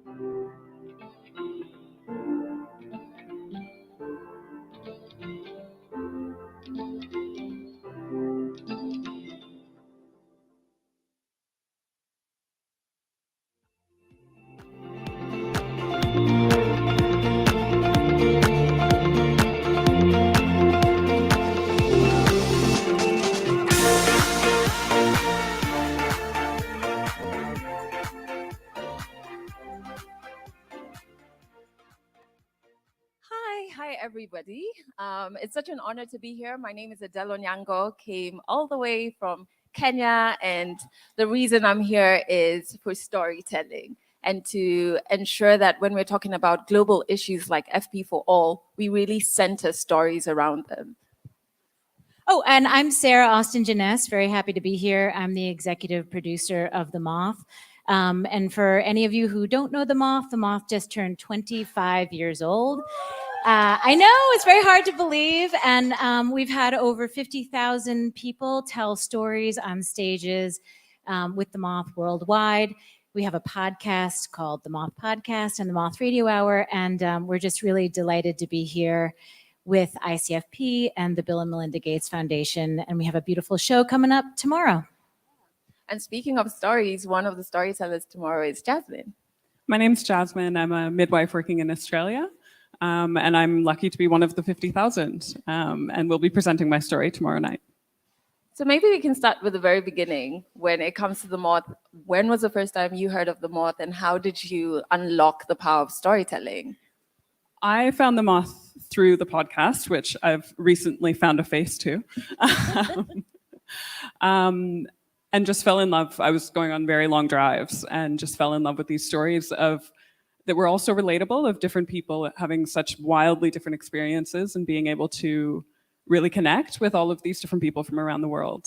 Hi, everybody. It's such an honor to be here. My name is Adelle Onyango, came all the way from Kenya, and the reason I'm here is for storytelling and to ensure that when we're talking about global issues like FP for All, we really center stories around them. Oh, and I'm Sarah Austin Janess, very happy to be here. I'm the executive producer of The Moth. And for any of you who don't know The Moth just turned 25 years old. I know, it's very hard to believe. And we've had over 50,000 people tell stories on stages with The Moth worldwide. We have a podcast called The Moth Podcast and The Moth Radio Hour. And we're just really delighted to be here with ICFP and the Bill and Melinda Gates Foundation. And we have a beautiful show coming up tomorrow. And speaking of stories, one of the storytellers tomorrow is Jasmine. My name's Jasmine. I'm a midwife working in Australia. And I'm lucky to be one of the 50,000. And we'll be presenting my story tomorrow night. So maybe we can start with the very beginning. When it comes to The Moth, when was the first time you heard of The Moth and how did you unlock the power of storytelling? I found The Moth through the podcast, which I've recently found a face to. And just fell in love. I was going on very long drives and just fell in love with these stories that were also relatable, of different people having such wildly different experiences and being able to really connect with all of these different people from around the world.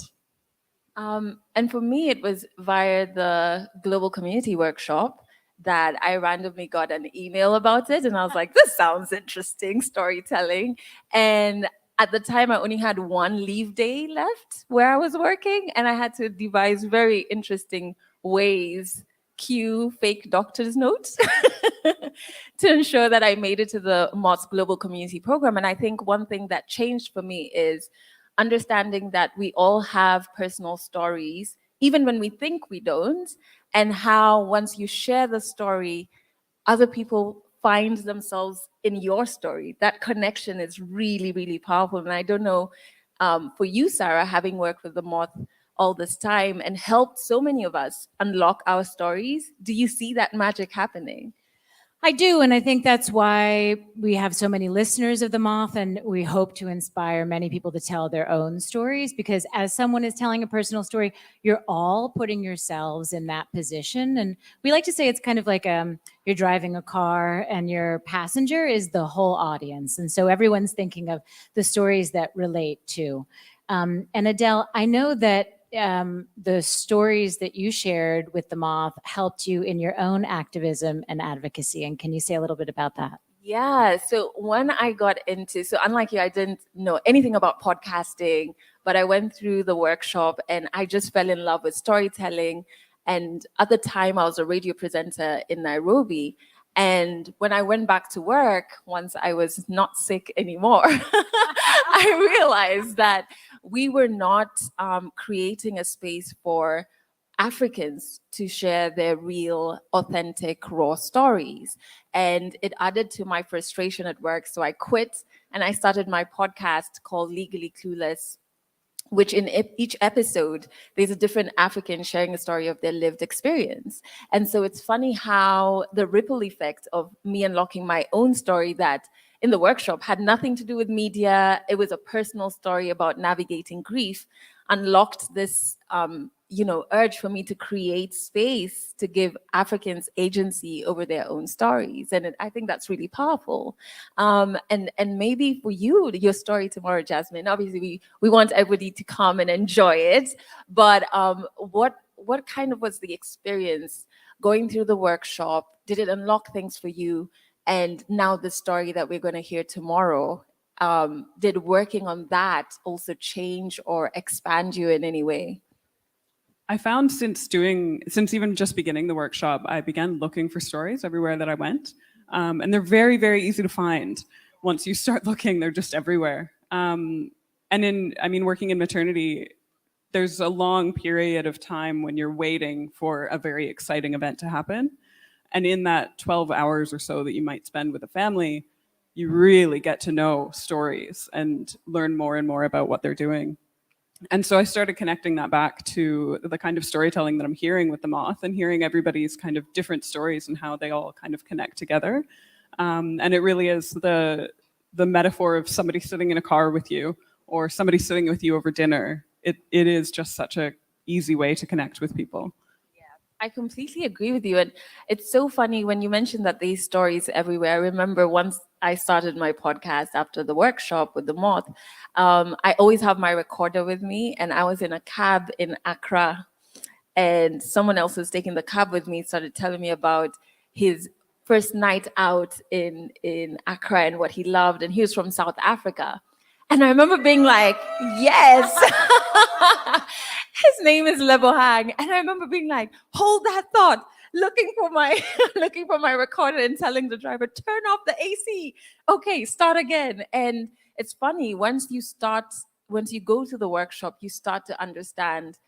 And for me, it was via the Global Community Workshop that I randomly got an email about it. And I was like, this sounds interesting, storytelling. And at the time, I only had one leave day left where I was working. And I had to devise very interesting ways, cue fake doctor's notes to ensure that I made it to the Moth's Global Community Program. And I think one thing that changed for me is understanding that we all have personal stories, even when we think we don't, and how once you share the story, other people find themselves in your story. That connection is really, really powerful. And I don't know, for you, Sarah, having worked with The Moth all this time and helped so many of us unlock our stories, do you see that magic happening? I do, and I think that's why we have so many listeners of The Moth, and we hope to inspire many people to tell their own stories, because as someone is telling a personal story, you're all putting yourselves in that position. And we like to say it's kind of like you're driving a car and your passenger is the whole audience. And so everyone's thinking of the stories that relate to. And Adelle, I know that the stories that you shared with The Moth helped you in your own activism and advocacy. And can you say a little bit about that? Yeah, so when I got into, so unlike you, I didn't know anything about podcasting, but I went through the workshop and I just fell in love with storytelling. And at the time, I was a radio presenter in Nairobi. And when I went back to work, once I was not sick anymore, I realized that we were not creating a space for Africans to share their real, authentic, raw stories. And it added to my frustration at work. So I quit and I started my podcast called Legally Clueless, which in each episode, there's a different African sharing a story of their lived experience. And so it's funny how the ripple effect of me unlocking my own story that in the workshop had nothing to do with media, it was a personal story about navigating grief, unlocked this urge for me to create space to give Africans agency over their own stories. And I think that's really powerful. And maybe for you, your story tomorrow, Jasmine, obviously we want everybody to come and enjoy it. But what kind of was the experience going through the workshop? Did it unlock things for you? And now the story that we're going to hear tomorrow, did working on that also change or expand you in any way? I found since even just beginning the workshop, I began looking for stories everywhere that I went. And they're very, very easy to find. Once you start looking, they're just everywhere. And working in maternity, there's a long period of time when you're waiting for a very exciting event to happen. And in that 12 hours or so that you might spend with a family, you really get to know stories and learn more and more about what they're doing. And so I started connecting that back to the kind of storytelling that I'm hearing with the Moth, and hearing everybody's kind of different stories and how they all kind of connect together. And it really is the metaphor of somebody sitting in a car with you, or somebody sitting with you over dinner. It is just such an easy way to connect with people. I completely agree with you. And it's so funny when you mentioned that these stories everywhere. I remember once I started my podcast after the workshop with the Moth, I always have my recorder with me, and I was in a cab in Accra, and someone else was taking the cab with me, started telling me about his first night out in Accra and what he loved, and he was from South Africa. And I remember being like, yes. His name is Lebohang. And I remember being like, hold that thought, looking for my recorder and telling the driver, turn off the AC. Okay, start again. And it's funny, once you go to the workshop, you start to understand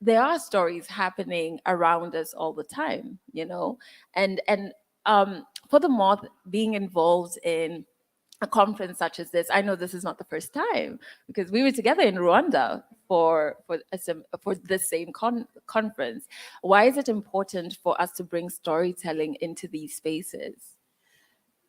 there are stories happening around us all the time, and for the Moth being involved in a conference such as this, I know this is not the first time, because we were together in Rwanda for this same conference. Why is it important for us to bring storytelling into these spaces?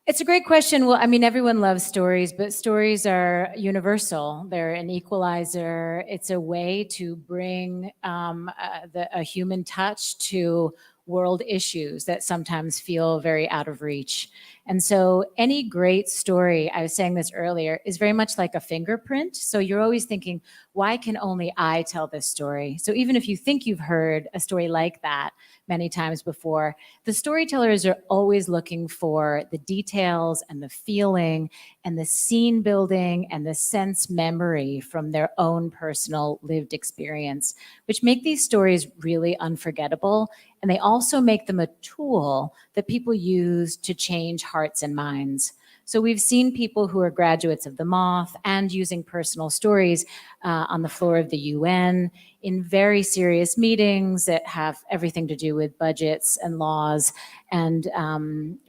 It's a great question. Well, I mean, everyone loves stories, but stories are universal. They're an equalizer. It's a way to bring a human touch to world issues that sometimes feel very out of reach. And so any great story, I was saying this earlier, is very much like a fingerprint. So you're always thinking, why can only I tell this story? So even if you think you've heard a story like that many times before, the storytellers are always looking for the details and the feeling and the scene building and the sense memory from their own personal lived experience, which make these stories really unforgettable. And they also make them a tool that people use to change hearts and minds. So we've seen people who are graduates of the Moth and using personal stories on the floor of the UN in very serious meetings that have everything to do with budgets and laws and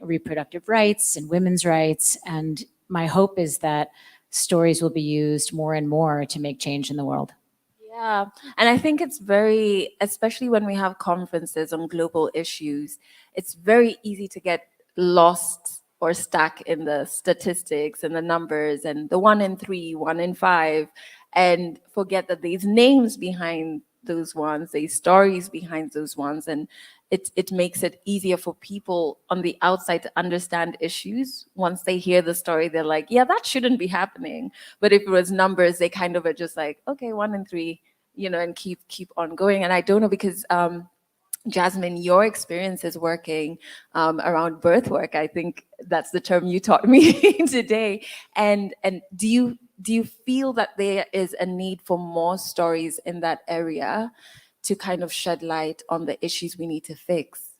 reproductive rights and women's rights. And my hope is that stories will be used more and more to make change in the world. Yeah, and I think it's especially when we have conferences on global issues, it's very easy to get lost or stuck in the statistics and the numbers and the 1 in 3, 1 in 5, and forget that there's names behind those ones, there's stories behind those ones, and it makes it easier for people on the outside to understand issues. Once they hear the story, they're like, yeah, that shouldn't be happening. But if it was numbers, they kind of are just like, okay, 1 in 3, and keep on going. And I don't know, because Jasmine, your experience is working around birth work. I think that's the term you taught me today. And do you feel that there is a need for more stories in that area to kind of shed light on the issues we need to fix?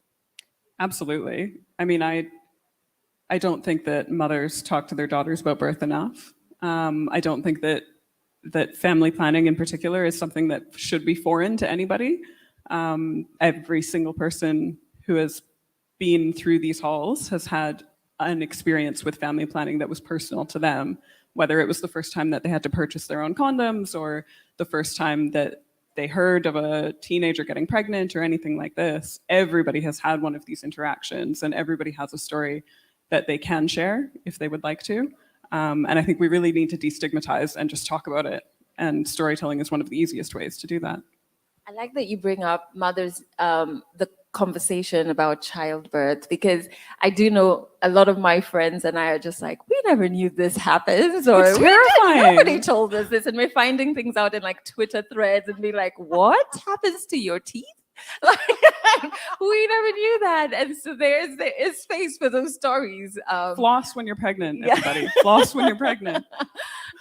Absolutely. I mean, I don't think that mothers talk to their daughters about birth enough. I don't think that family planning in particular is something that should be foreign to anybody. Every single person who has been through these halls has had an experience with family planning that was personal to them, whether it was the first time that they had to purchase their own condoms, or the first time that they heard of a teenager getting pregnant, or anything like this. Everybody has had one of these interactions, and everybody has a story that they can share if they would like to. And I think we really need to destigmatize and just talk about it. And storytelling is one of the easiest ways to do that. I like that you bring up mothers, the conversation about childbirth, because I do know a lot of my friends and I are just like, we never knew this happens, or it's terrifying. Nobody told us this, and we're finding things out in like Twitter threads and be like, what happens to your teeth? Like, we never knew that. And so there is space for those stories. Floss when you're pregnant, everybody. Yeah. Floss when you're pregnant.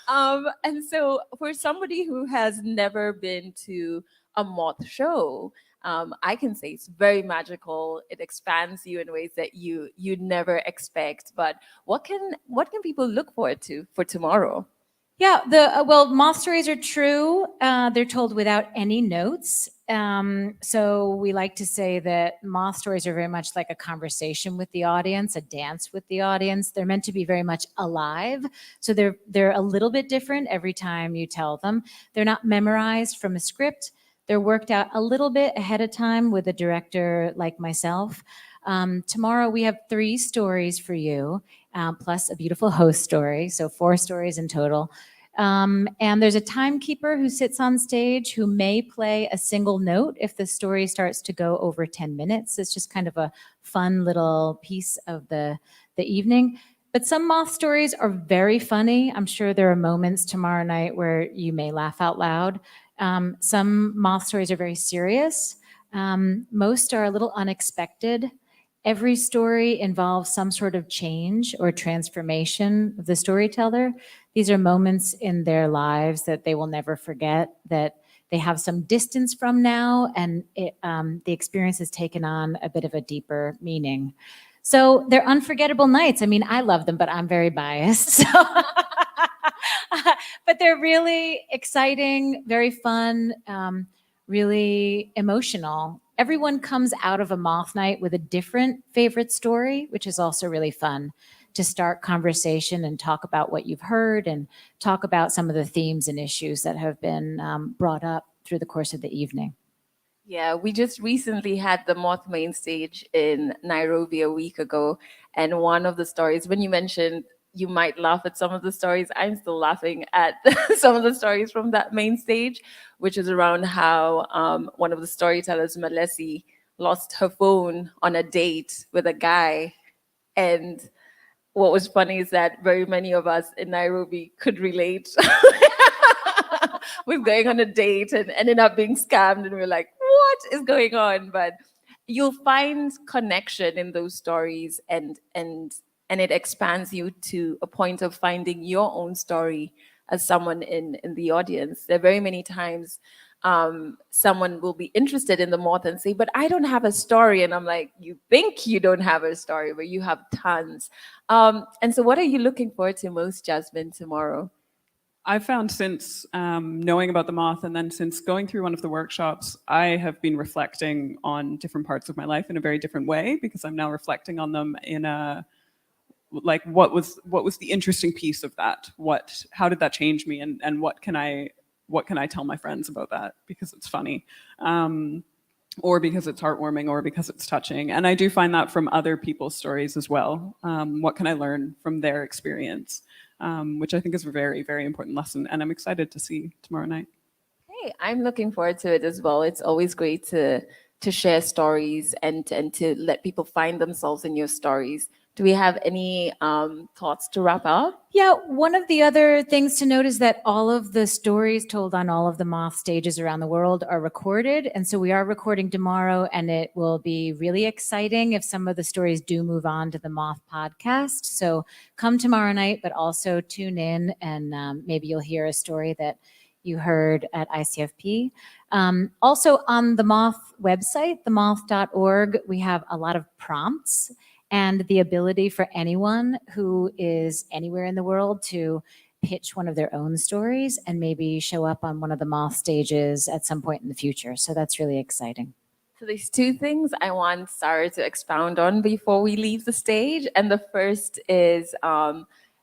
And so for somebody who has never been to a Moth show, I can say it's very magical. It expands you in ways that you'd never expect. But what can people look forward to for tomorrow? Yeah, well, Moth stories are true. They're told without any notes. So we like to say that Moth stories are very much like a conversation with the audience, a dance with the audience. They're meant to be very much alive. So they're a little bit different every time you tell them. They're not memorized from a script. They're worked out a little bit ahead of time with a director like myself. Tomorrow we have 3 stories for you, plus a beautiful host story. So 4 stories in total. And there's a timekeeper who sits on stage who may play a single note if the story starts to go over 10 minutes. It's just kind of a fun little piece of the evening. But some Moth stories are very funny. I'm sure there are moments tomorrow night where you may laugh out loud. Some Moth stories are very serious. Most are a little unexpected. Every story involves some sort of change or transformation of the storyteller. These are moments in their lives that they will never forget, that they have some distance from now, and the experience has taken on a bit of a deeper meaning. So they're unforgettable nights. I mean, I love them, but I'm very biased. So but they're really exciting, very fun, really emotional. Everyone comes out of a Moth night with a different favorite story, which is also really fun to start conversation and talk about what you've heard and talk about some of the themes and issues that have been brought up through the course of the evening. Yeah, we just recently had the Moth main stage in Nairobi a week ago. And one of the stories, when you mentioned you might laugh at some of the stories, I'm still laughing at some of the stories from that main stage, which is around how one of the storytellers, Malesi, lost her phone on a date with a guy. And what was funny is that very many of us in Nairobi could relate with going on a date and ending up being scammed. And we're like, what is going on? But you'll find connection in those stories, and it expands you to a point of finding your own story as someone in the audience. There are very many times someone will be interested in the Moth and say, but I don't have a story. And I'm like, you think you don't have a story, but you have tons. And so what are you looking forward to most, Jasmine, tomorrow? I've found since knowing about the Moth and then since going through one of the workshops, I have been reflecting on different parts of my life in a very different way, because I'm now reflecting on them in a, like, what was the interesting piece of that? How did that change me? And what can I tell my friends about that? Because it's funny. Or because it's heartwarming, or because it's touching. And I do find that from other people's stories as well. What can I learn from their experience? Which I think is a very, very important lesson. And I'm excited to see tomorrow night. Hey, I'm looking forward to it as well. It's always great to share stories and to let people find themselves in your stories. Do we have any thoughts to wrap up? Yeah, one of the other things to note is that all of the stories told on all of the Moth stages around the world are recorded. And so we are recording tomorrow, and it will be really exciting if some of the stories do move on to the Moth podcast. So come tomorrow night, but also tune in, and maybe you'll hear a story that you heard at ICFP. Also on the Moth website, themoth.org, we have a lot of prompts and the ability for anyone who is anywhere in the world to pitch one of their own stories and maybe show up on one of the Moth stages at some point in the future. So that's really exciting. So there's 2 things I want Sarah to expound on before we leave the stage. And the first is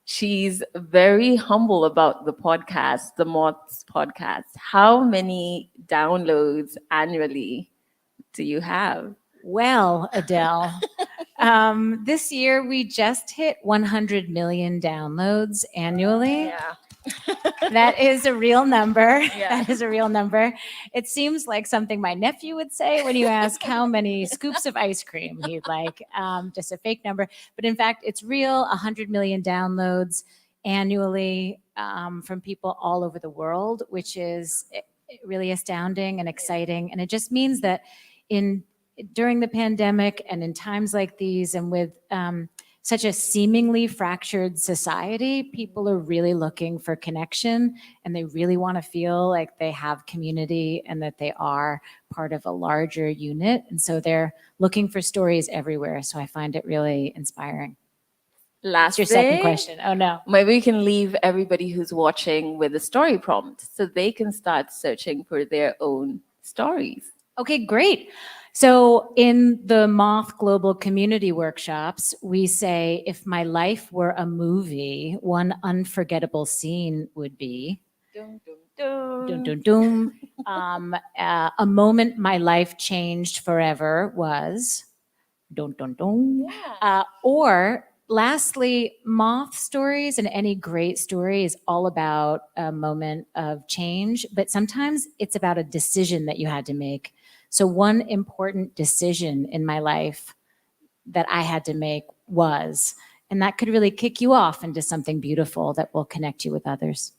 she's very humble about the podcast, the Moth's podcast. How many downloads annually do you have? Well, Adele, this year we just hit 100 million downloads annually. Yeah. That is a real number. Yeah. That is a real number. It seems like something my nephew would say when you ask how many scoops of ice cream he'd like, just a fake number. But in fact, it's real, 100 million downloads annually from people all over the world, which is really astounding and exciting. And it just means that during the pandemic and in times like these, and with such a seemingly fractured society, people are really looking for connection, and they really want to feel like they have community and that they are part of a larger unit. And so they're looking for stories everywhere. So I find it really inspiring. Last What's your second thing, question? Oh, no. maybe we can leave everybody who's watching with a story prompt so they can start searching for their own stories. Okay, great. So in the Moth Global Community Workshops, we say, if my life were a movie, one unforgettable scene would be Dun, dun, dun, dun. dun, dun. A moment my life changed forever was dun, dun, dun. Yeah. Or lastly, Moth stories, and any great story is all about a moment of change, but sometimes it's about a decision that you had to make. So one important decision in my life that I had to make was, and that could really kick you off into something beautiful that will connect you with others.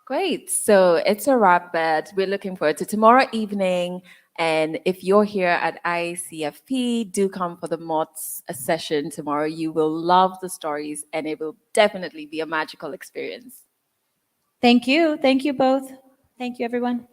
Great. So it's a wrap, but we're looking forward to tomorrow evening. And if you're here at ICFP, do come for the Moths session tomorrow. You will love the stories, and it will definitely be a magical experience. Thank you. Thank you both. Thank you, everyone.